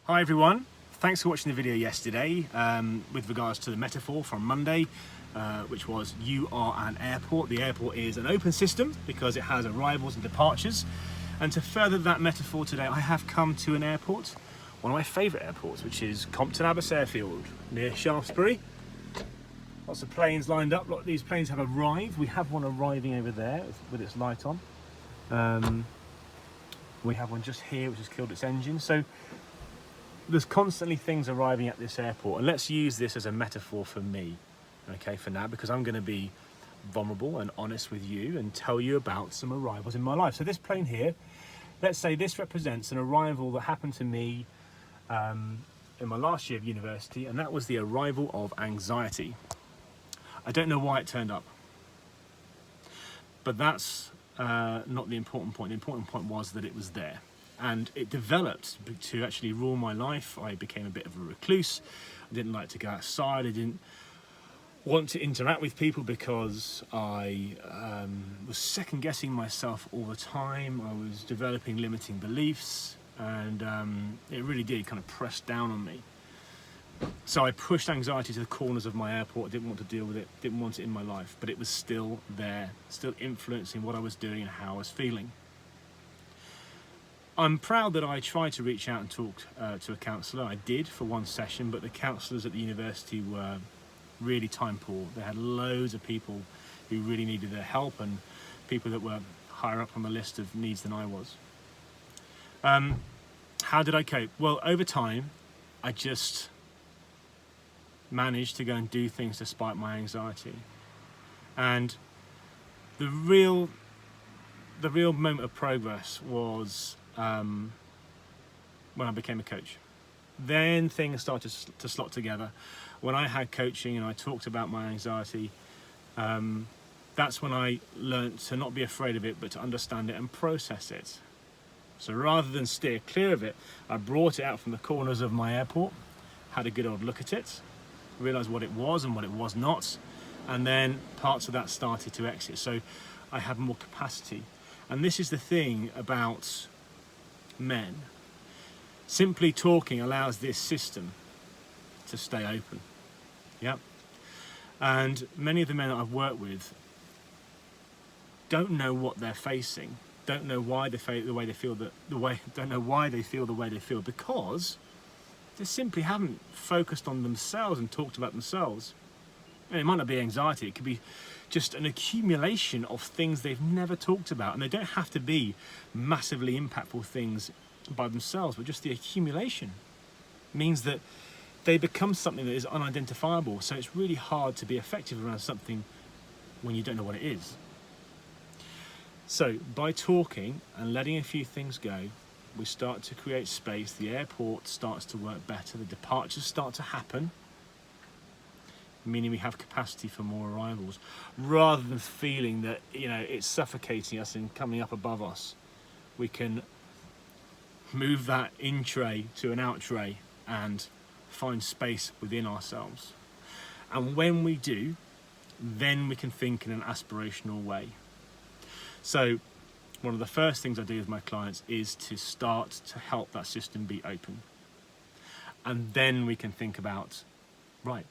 Hi everyone, thanks for watching the video yesterday with regards to the metaphor from Monday, which was you are an airport. The airport is an open system because it has arrivals and departures. And to further that metaphor today, I have come to an airport, one of my favourite airports, which is Compton Abbas Airfield near Shaftesbury. Lots of planes lined up. Lots of these planes have arrived. We have one arriving over there with its light on. We have one just here which has killed its engine. So there's constantly things arriving at this airport, and let's use this as a metaphor for me, okay, for now, because I'm going to be vulnerable and honest with you and tell you about some arrivals in my life. So this plane here, let's say this represents an arrival that happened to me in my last year of university, and that was the arrival of anxiety. I don't know why it turned up, but that's not the important point. The important point was that it was there. And it developed to actually rule my life. I became a bit of a recluse. I didn't like to go outside. I didn't want to interact with people because I was second guessing myself all the time. I was developing limiting beliefs, and it really did kind of press down on me. So I pushed anxiety to the corners of my airport. I didn't want to deal with it, didn't want it in my life, but it was still there, still influencing what I was doing and how I was feeling. I'm proud that I tried to reach out and talk to a counsellor. I did for one session, but the counsellors at the university were really time poor. They had loads of people who really needed their help and people that were higher up on the list of needs than I was. How did I cope? Well, over time, I just managed to go and do things despite my anxiety. And the real moment of progress was when I became a coach. Then things started to slot together. When I had coaching and I talked about my anxiety, that's when I learned to not be afraid of it, but to understand it and process it. So rather than steer clear of it, I brought it out from the corners of my airport, had a good old look at it, realized what it was and what it was not, and then parts of that started to exit. So I had more capacity. And this is the thing about men. Simply talking allows this system to stay open. Yep. And many of the men that I've worked with don't know what they're facing, don't know why they feel the way they feel, don't know why they feel the way they feel, because they simply haven't focused on themselves and talked about themselves. And it might not be anxiety, it could be just an accumulation of things they've never talked about. And they don't have to be massively impactful things by themselves, but just the accumulation means that they become something that is unidentifiable. So it's really hard to be effective around something when you don't know what it is. So by talking and letting a few things go, we start to create space. The airport starts to work better. The departures start to happen, meaning we have capacity for more arrivals, rather than feeling that, it's suffocating us and coming up above us. We can move that in tray to an out tray and find space within ourselves. And when we do, then we can think in an aspirational way. So one of the first things I do with my clients is to start to help that system be open. And then we can think about, right,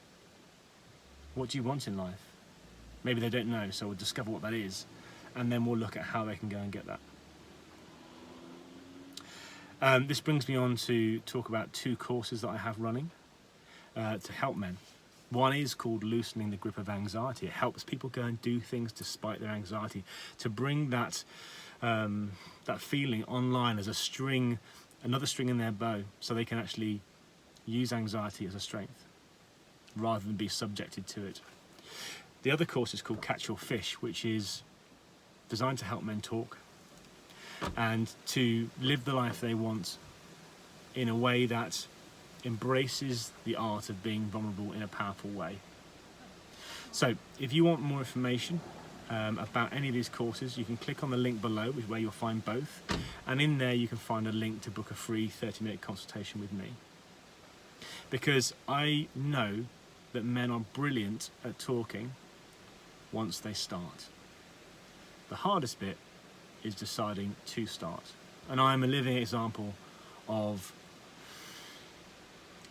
what do you want in life? Maybe they don't know, so we'll discover what that is, and then we'll look at how they can go and get that. This brings me on to talk about two courses that I have running to help men. One is called Loosening the Grip of Anxiety. It helps people go and do things despite their anxiety, to bring that feeling online as a string, another string in their bow, so they can actually use anxiety as a strength rather than be subjected to it. The other course is called Catch Your Fish, which is designed to help men talk and to live the life they want in a way that embraces the art of being vulnerable in a powerful way. So if you want more information about any of these courses, you can click on the link below, which is where you'll find both, and in there you can find a link to book a free 30-minute consultation with me. Because I know that men are brilliant at talking once they start. The hardest bit is deciding to start. And I'm a living example of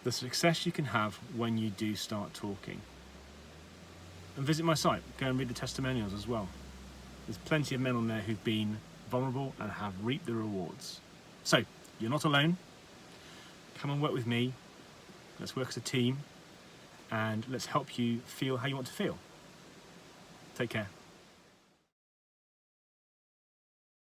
the success you can have when you do start talking. And visit my site, go and read the testimonials as well. There's plenty of men on there who've been vulnerable and have reaped the rewards. So, you're not alone. Come and work with me. Let's work as a team, and let's help you feel how you want to feel. Take care.